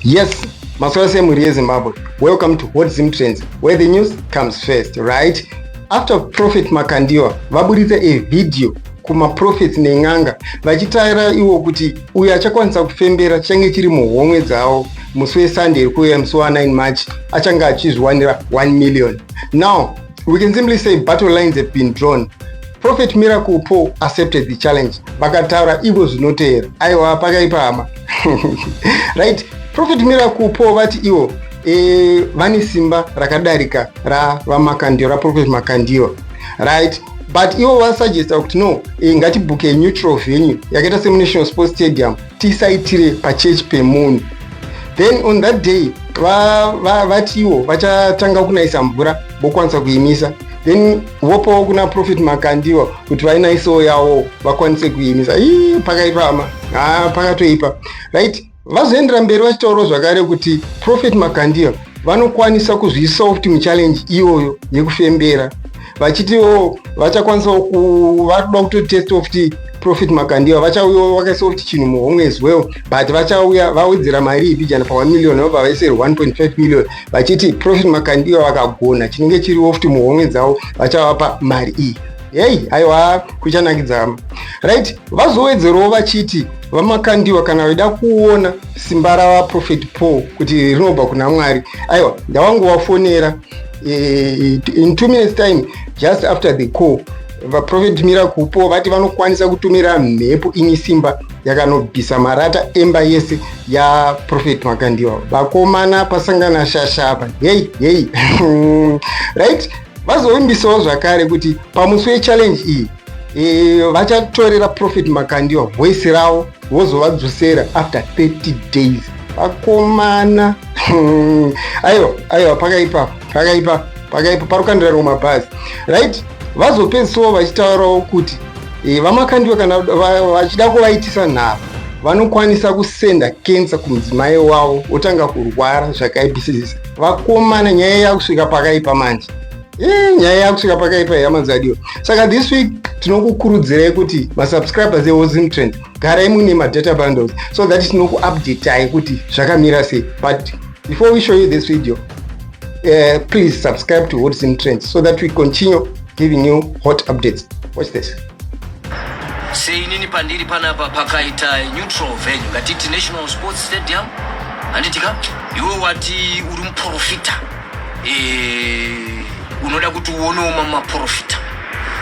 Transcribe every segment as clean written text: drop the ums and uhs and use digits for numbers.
Yes, Maswase Muri Zimbabwe. Welcome to Hot Zim Trends, where the news comes first, right? After Prophet Makandiwa, vaburitsa a video kuma prophets nenganga vachitaira iwo kuti uyo achakwanisa kufembera change chiri muhomwe dzavo musi weSunday kuya musi wa9 March achanga achizviwanira 1 million. Now, we can simply say battle lines have been drawn. Prophet Miracle Paul accepted the challenge. Vakataura ivo zvinoteera. Aiwa pakaipa hama. Right? Prophet Miracle Paul vati ivo vane simba rakadarika vaMakandiwa, Prophet Makandiwa. Right? But ivo vasuggesta kuti no, ngatibuke neutral venue yakaita semuNational Sports Stadium tisaitire pachurch pemunhu. Then on that day vati ivo vachatanga kunaisa mvura vokwanisa kuimisa. Then vopawo kuna Prophet Makandiwa kuti vainaisawo yavo vakwanise kuimisa. Pakaipa hama. Pakatoipa. Right? Vazoendera mberi vachitaurawo zvakare kuti Prophet Makandiwa vanokwanisa kuzviisawo kuti muchallenge iyoyo yekufembera. Vachitiwo vachakwanisawo vakuda kutotestawo kuti Prophet Makandiwa vachauyawo vakaisawo kuti chinhu muhomwe as well, but vachauya vawedzera mari ibijana pa 1 million vobva vaisera 1.5 million vachiti Prophet Makandiwa vakagona chinenge chiriwo kuti muhomwe dzavo vachavapa mari iyi. Hey, aiwa kuchanakidzama. Right? Vazowedzerawo vachiti vaMakandiwa kana vaida kuona simba ravaProphet Paul kuti rinobva kuna Mwari. Aiwa, ndavangovafonera in 2 minutes time just after the call. VaProphet Miracle Paul vati vanokwanisa kutumira mhepo ine simba yakanobvisa marata emba yese yaProphet Makandiwa. Vakomana pasangana shashapa. Hey. Right? Vazoimbisawo zvakare kuti pamusi wechallenge iyi vachatorera Prophet Makandiwa voice ravo vozovadzosera after 30 days. Vakomana. Aiwa pakaipa parukandira romabhazi. Right? Vazopedzisirawo vachitaurawo kuti vaMakandiwa kana vachida kuvaitisa nharo vanokwanisa kusenda kensa kumudzimai wavo otanga kurwara zvakaipisisa. Vakomana, nyaya yakusvika pakaipa manje. Nyaya yakusvika pakaipa yamanzadiwa. Saka this week tinokukurudzirai kuti masubscribers eWazim Trend garai mune madata bundles so that tinokuupdateai kuti zvakamira sei. But before we show you this video, please subscribe to Wazim Trend so that we continue giving you hot updates. Watch this. Sei nini pandiri panapa pakaita neutral venue ngatiti National Sports Stadium anditika iwe wati uri muprofita unoda kuti uonewo maprofita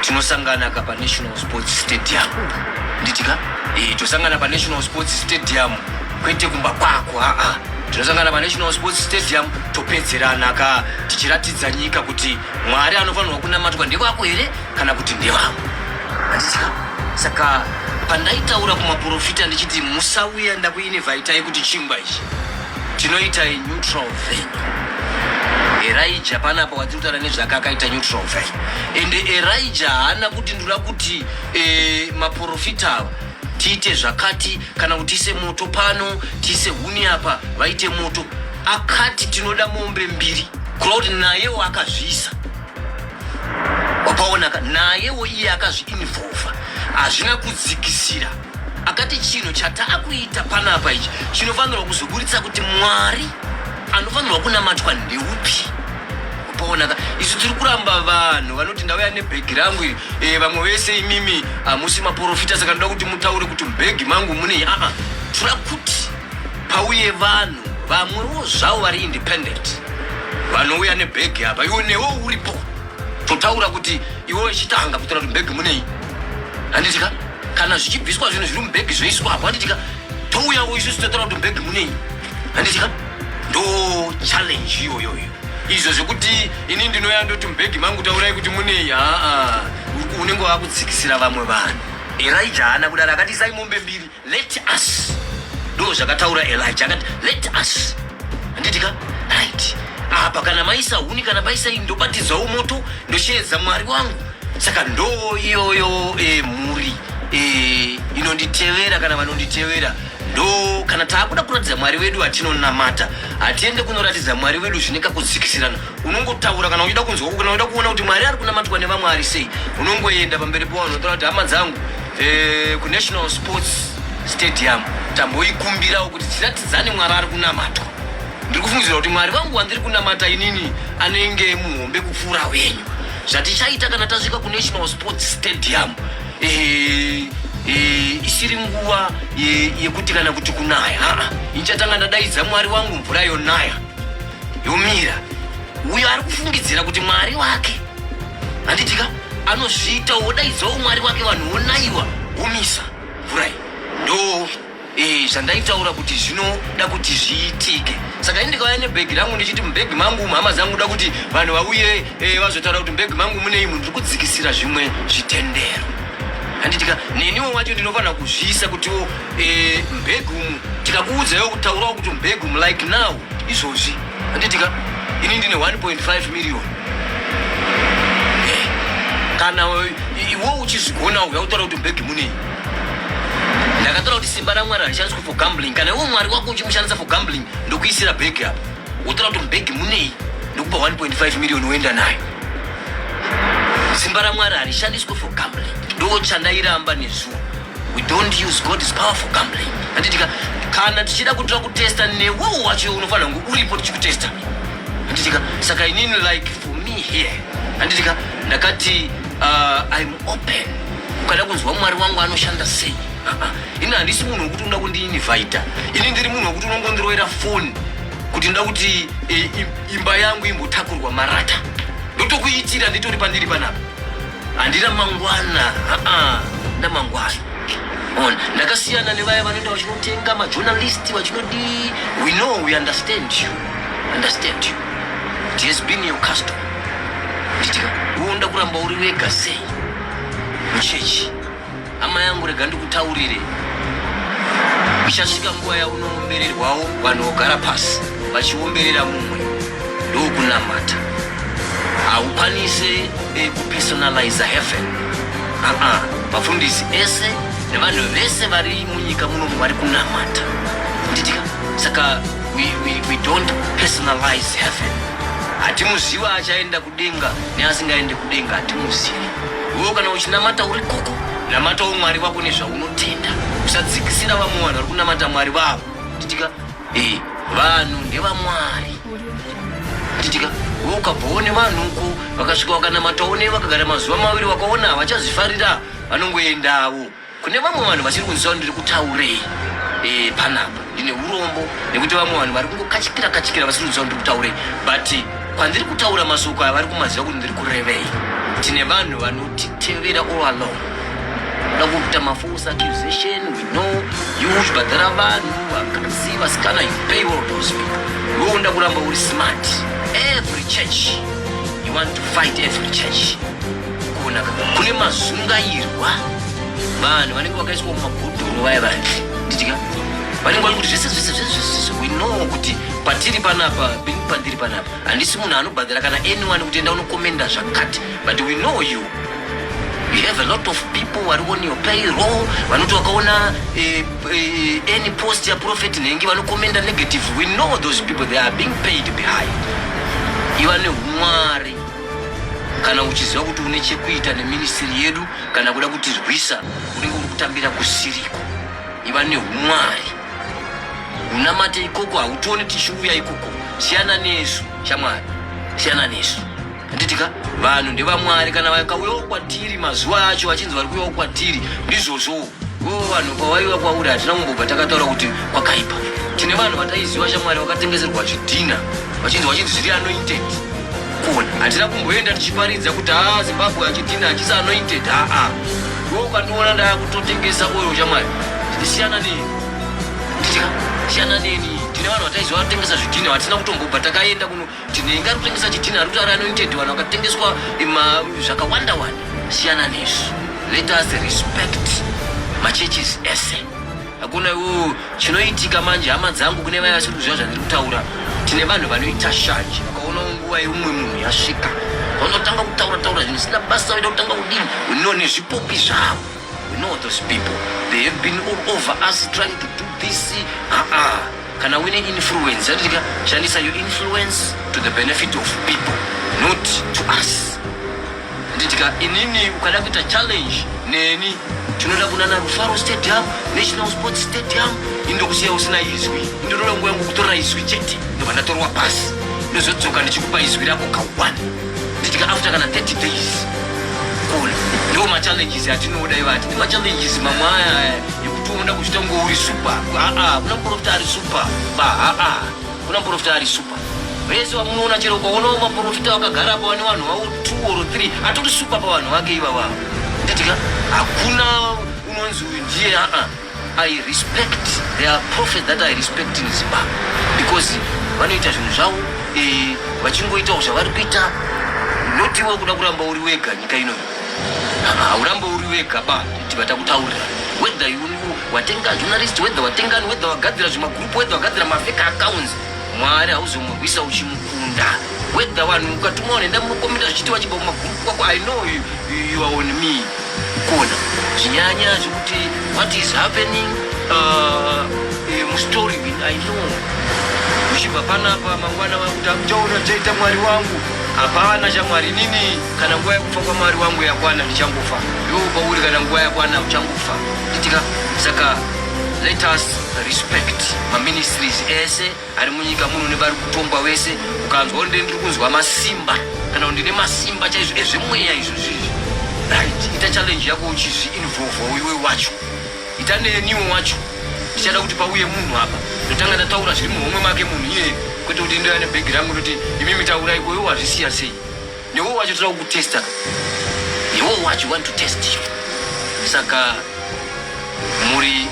tinosangana pa National Sports Stadium nditika tosangana pa National Sports Stadium kwete kumba kwako tinosangana pa National Sports Stadium topedzerana tichiratidza nyika kuti Mwari anofanirwa kunamatwa ndewako here kana kuti ndewako. Saka pandaitaura kumaprofita ndichiti musauya ndakuinevaitai kuti chingwa ichi tinoita neutral venue. Elijah panapa watitaura nezvakakaita neutral venue. And Elijah haana kuti ndura kuti maprofita tiite zvakati kana kuti tiise moto pano tiise huni apa vaite moto. Akati tinoda mombe mbiri kuti nayewo akazviisa. Wapaona nayewo iye akazviinvolva. Hazvina kudzikisira. Akati chino chataakuita panapa ichi chinofanirwa kuzoburitsa kuti Mwari anofanirwa kunamatwa ndeupi. Upaona isu tiri kuramba vanhu vanoti ndauya nebhegi rangu vamwe vese imimi hamusi maprofita saka ndoda kuti mutaure kuti mubhegi mangu munei. Tira kuti pauye vanhu vamwewo zvavo vari independent vanouya nebhegi apa iwe newo uripo totaura kuti iwe chitanga kutaura kuti bhegi munei. Handitika kana zvichibviswa zvinhu zviri mubhegi zvoiswa apo handitika touyawo isusu totaura kuti bhegi munei. Handitika ndo challenge iyoyo izvo zvekuti ini ndinoya ndoti mubhegi mangu taurai kuti munei. Unenge wakudzikisira vamwe vanhu. Elijah haana kudara akati isai mombe mbiri let us. Ndo zvakataura Elijah akati let us. Handitika right apa kana maisa huni kana paisa indobatidzawo moto ndoshedza Mwari wangu. Saka ndo iyoyo muri inonditevera kana vanonditevera ndo kana taakuda kuratidza Mwari wedu atinonamata hatiende kunoratidza Mwari wedu zvineka kudzikisirana. Unongotaura kana uchida kunzwa kana uchida kuona kuti Mwari ari kunamatwa nevamwari sei unongoenda pamberi pavanhu unotaura kuti hama dzangu kuNational Sports Stadium tamboikumbirawo kuti tiratidzane Mwari ari kunamatwa. ndiri kufungidzira kuti mwari vangu wandiri kunamata inini anenge muhombe kupfuura wenyu. Zvatichaita kana tasvika kuNational Sports Stadium isiri nguva yekuti kana kuti kunaya. Inchatanga ndadaidza mwari wangu mvura yonaya yomira. Uyo ari kufungidzira kuti mwari wake handitika anozviita wodaidzawo mwari wake vanhu wonayiwa womisa mvura iyi. Ndo zvandaitaura kuti zvinoda kuti zviitike. Saka indikauya nebhegi rangu ndichiti mubhegi mangu hama dzangu da kuti vanhu vauye vazotaura kuti mubhegi mangu mune imwe ndiri kudzikisira zvimwe zvitendero. Handitika neniwo wacho ndinofanira kuzviisa kutiwo mubhegi umu tikakuudzawo kutaurawo kuti mubhegi umu like now izvozvi. Handitika ini ndine 1.5 million. Kana iwo uchizvigona uya kutaura kuti mubhegi munei. Ndakataura kuti simba raMwari harishandiswe for gambling. Kana iwo mwari wako uchimushandisa for gambling ndokuisira bhegi apo wotaura kuti mubhegi munei ndokupa 1.5 million woenda nayo. Simba raMwari harishandiswe for gambling. Ndo chandairamba nezuva. We don't use God's power for gambling. Handitika kana tichida kutora kutesta newo wacho unofanira kunge uripo tichikutesta. Handitika saka inini like for me here. Handitika ndakati I'm open. Ukada kunzwa mwari wangu anoshanda sei. Ini handisi munhu wekuti unoda kundiinvita. Ini ndiri munhu wekuti unongondiroera foni kuti ndoda kuti imba yangu imbotakurwa marata. Ndotokuitira nditori pandiri panapa. Handina mangwana. Ndamangwana. Ndakasiyana nevaya vanoenda vachinotenga majournalisti vachinodi. We know, we understand you. Understand you. It has been your custom. Uonda kuramba uri wega sei muchechi. Hama yangu rega ndikutaurire. Ichasvika nguva yaunoombererwawo vanhu vogara pasi vachiomberera mumwe ndokunamata. Haukwanise kupersonalize heaven. Vafundisi ese nevanhu vese vari munyika munomu vari kunamata. Nditika saka we don't personalize heaven. Hatimuziva achaenda kudenga neasingaende kudenga hatimuzivi. Wewe kana uchinamata uri koko namatawo mwari wako nezvaunotenda. Usadzikisira vamwe vanhu vari kunamata mwari vavo. Nditika vanhu ndevamwari. Nditika wewe ukabvawo nevanhu uko vakasvika vakanamatawo nevakagara mazuva maviri vakaona havachazvifarira vanongoendawo. Kune vamwe vanhu vachiri kunziva ndiri kutaurei panapa ndine urombo nekuti vamwe vanhu vari kungokachikira vasiri kunziva ndiri kutaurei. But kwandiri kutaura masoko aya vari kumaziva kuti ndiri kurevei. Tine vanhu vanotitevera all along. Ndakuita mafalse accusation, we know huge, but there are vanhu vakadzi vasikana, you pay all those people. Wewe unda kuramba uri smart. Every church you want to fight every church. Kune mazungairwa vanhu vanenge vakaiswa mumabhodhoro vaya vanhu. Nditika vanenge vari kuti zvese we know kuti patiri panapa pandiri panapa handisi munhu anobhadhira kana anyone kuti enda unokomenda zvakati. But we know you. You have a lot of people vari on your payroll vanoti vakaona any post ya Prophet nenge vanokomenda negative. We know those people, they are being paid behind. Iva neumwari kana uchiziva kuti une chekuita neministry yedu kana kuda kutirwisa unenge uri kutambira kusiriko. Iva neumwari. Unamate ikoko hautooni tichiuya ikoko. Siyana nesu shamwari. Siyana nesu. Nditika vanhu ndevamwari kana vakauyawo kwatiri mazuva acho vachinzi vari kuuyawo kwatiri ndizvozvo. Vanhu pavaiva kwauri hatina kumbobva takataura kuti kwakaipa. Tine vanhu vataiziva shamwari vakatengeserwa zvidhina vachinzi zviri anointed. Hatina kumboenda tichiparidza kuti Zimbabwe achidhina hachisi anointed. Wewe ukandiona ndakutotengesa oyo shamwari. Siyana neni. Nditika siyana neni. Tine vanhu vataiziva vatengesa zvidhina hatina kutombobva takaenda kuno. Tine ingari kutengesa chidhina ari kuti ari anointed vanhu vakatengeswa zvakawanda wanda. Siyana nesu. Let us respect machurches ese. Hakuna chinoitika manje hama dzangu kune vaya vasiri kuziva zvandiri kutaura. Tine vanhu vanoita shanje vakaona nguva yeumwe munhu yasvika vanotanga kutaura zvinhu zvisina basa vaida kutanga kudini. We know nezvipopi zvavo. We know those people. They have been all over us trying to do this. Kana wine influence. Nditika shandisa your influence to the benefit of people, not to us. Nditika inini ukada kuita challenge neni tinoda kunana Rufaro Stadium, National Sports Stadium, indokusiya usina izwi. Ndinoda nguwa yangu kutora izwi chete. Ndobva ndatorwa pasi. Ndozodzoka ndichikupa izwi rako ka1. Nditika after kana 30 days. Cool. Ndo ma challenges atinoda ivati. Ndi ma challenges mamaya yekuti unoda kuchita uri super. Kuna Prophet ari super. Kuna Prophet ari super. Wese wamunoona chero ukaona maProphet wakagara pa vane vanhu vavo 2 or 3 atori super pa vanhu vake ivava. Nditika hakuna unonzi ndiye I respect. There are prophets that I respect in Zimbabwe because vanoita zvinhu zvavo vachingoita zvavari kuita. Notiwe kuda kuramba uri wega nyika ino. Uramba uri wega ba tibata kutaurira. Whether you watenga journalist, whether watengani, whether wagadzira zvimagroup, whether wagadzira mafake accounts, Mwari hauzomugwisa uchimukunda. Whether vanhu ukatuma unoenda mukomita zvichiti vachiba mumagroup kwako, I know you are on me. Kona zvinyanya zvekuti what is happening mustory I know. Uchibva panapa mangwana uchaona chaita Mwari wangu. Hapana chamwari nini, kana nguwa yekufa kwa Mwari wangu yakwana ndichangofa. Iwe pauri kana nguwa yakwana uchangofa. Nditika saka let us respect ma ministries ese ari munyika muno nevari kutombwa vese. Ukanzwa ndiri kunzwa masimba kana ndine masimba chaizvo ezvemweya izvo zvizvi, right, ita challenge yako uchizvi involve iwe wacho, ita neniwo wacho. Ndichada kuti pauye munhu apa ndotanga ndataura zviri muhomwe make munhu iye, kwete kuti ndione background kuti imi mitaura iko iwe wazvisiya sei. Newo wacho toda kukutesta, newo wacho want to test you. Saka muri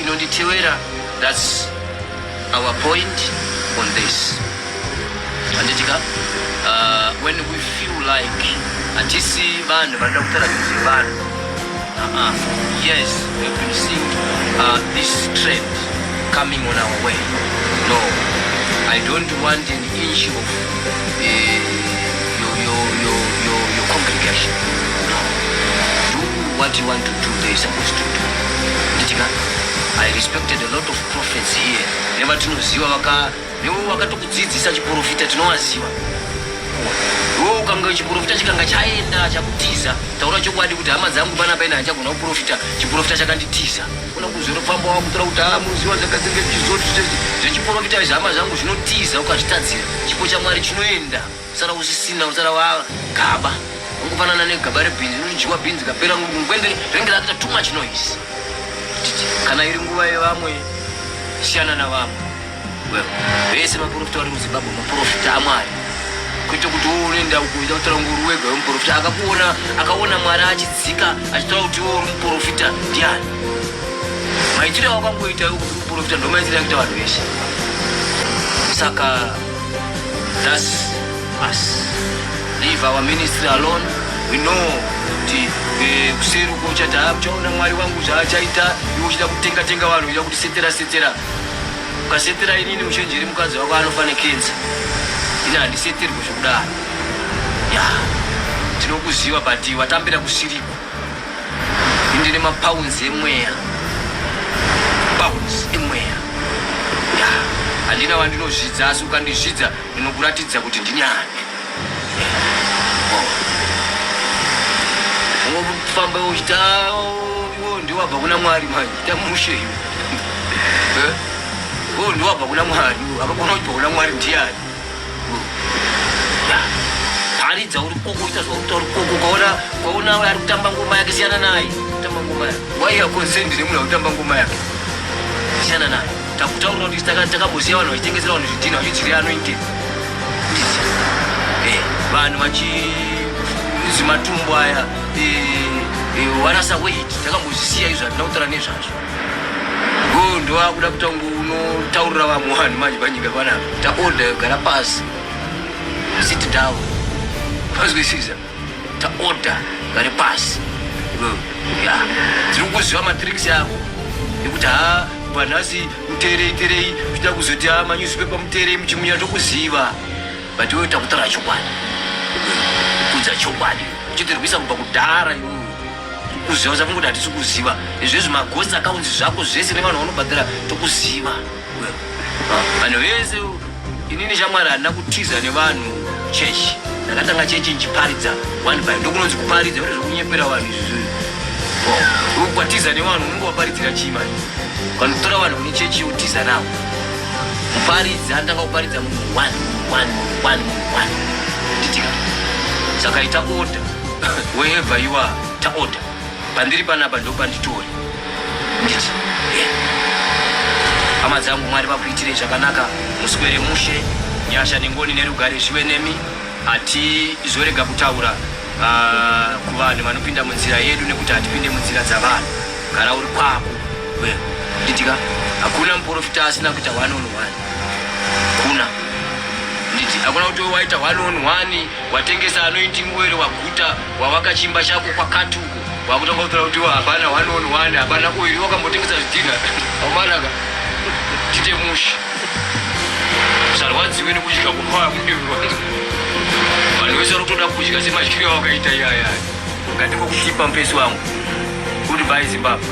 inonditewera, that's our point on this. Anditika when we feel like atisi vanhu vanoda kutaramisa vanhu, yes, we've been seeing this trend coming on our way. No, I don't want an inch of your congregation. No, do what you want to do. They're supposed to do. I respected a lot of prophets here. Never to know newo wakatokudzidzisa chiprofita tinowaziva. Wewe ukanga chiprofita chikanga chaenda chakutiza, taura chokwadi kuti hama dzangu pana paina hachagona kuprofita, chiprofita chakanditiza. Una kuzorofamba wakutora kuti muziwa dzakatenge chizoti zvechiprofita izama zangu zvinotiza ukazvitadzira. Chipo cha Mwari chinoenda. Sara usisina usara wa gaba. Ungofanana negaba rebhinzi, unodyiwa bhinzi kapera ngwende renge rakita too much noise. Kana iri nguva yevamwe siyana na vamwe. Well, vese maProphet vari muZimbabwe maProphet aMwari. Kuite kuti unoenda ukuita kutaura nguru wega wemuProphet akaona Mwari achidzika achitaura kuti uri muProphet ndiani. Maitiro wakangoita kuti muProphet ndo maitiro akuita vanhu veshe. Saka that's us. Leave our ministry alone. We know kuti kuseri uko uchaona Mwari wangu zvaachaita, iwe uchida kutenga vanhu, uchida kutisetera. Ukasetera inini muchenjeri mukadzi wako anofane kenza. Ina handiseterwi zvekudaro. Tinokuziva but watambira kusiriko. Ndine mapounds emweya. Pounds emweya. Handina wandinozvidza, asi ukandizvidza ndinokuratidza kuti ndini ani. Ungofamba uchita iwo ndiwo wabva kuna Mwari manje, ita mushe iwe. Iwo ndiwo wabva kuna Mwari, akakona kubva kuna Mwari ndiani. Paridza uri koko, uita zvakuita uri koko, ukaona ari kutamba ngoma yake siyana naye. Kutamba ngoma yake. Why are concerned nemunhu kutamba ngoma yake? Siyana naye. Takutaura kuti takamboziva vanhu vachitengesera vanhu zvidhina vachidzira anoite. Vanhu vachizimatumbu aya warasa weight, takambozisiya izvo handina kutaura nezvazvo. Ndo wakuda kuti unotaurira vamwe vanhu manje panyika panapa. Taorder gara pasi. Sit down. Wazwisisa? Taorder gare pasi. Tiri kuziva matricks yako ekuti panhasi muteerei uchida kuzoti manyuzipepa muteerei muchimunya tokuziva, but iwe takutaura chokwadi. Kudza chokwadi uchitirwisa kubva kudhara iwe kuziva zvakungoda hatisi kuziva. Izvezvi maghost accounts zvako zvese nevanhu vanobhadhira tokuziva. Vanhu vese inini shamwari handina kutiza nevanhu chechi. Ndakatanga chechi nchiparidza one by ndokunonzi kuparidza zvekunyepera vanhu izvizvi. ukwatiza ni wanu mungu waparidzira chima kanotora vanhu kune chechi utiza navo muparidzi andanga kuparidza munhu 1 nditika saka ita order wherever you are ta order pandiri panapa ndo panditori nditi hama dzangu mwari vakuitire zvakanaka muswere mushe nyasha nengoni nerugare zvive nemi hatizorega kutaura kuvanhu vanopinda munzira yedu nekuti hatipinde munzira dzavanhu gara uri kwako nditika hakuna muprofita asina kuita 1 on 1 kuna nditi hakuna kuti waita 1 on 1 watengesa anointing oil waguta wavaka chimba chako kwakatuko wakutanga kutora kuti hapana 1 on 1 hapana oil wakambotengesa zvidhina aumaraka tite mushi sarwadziwe nekudya kukwaya mudivi wangu vanhu vese rotoda kudya semadyiro wakaita iyaya ngatingokuchipa mpesi wangu goodbye Zimbabwe.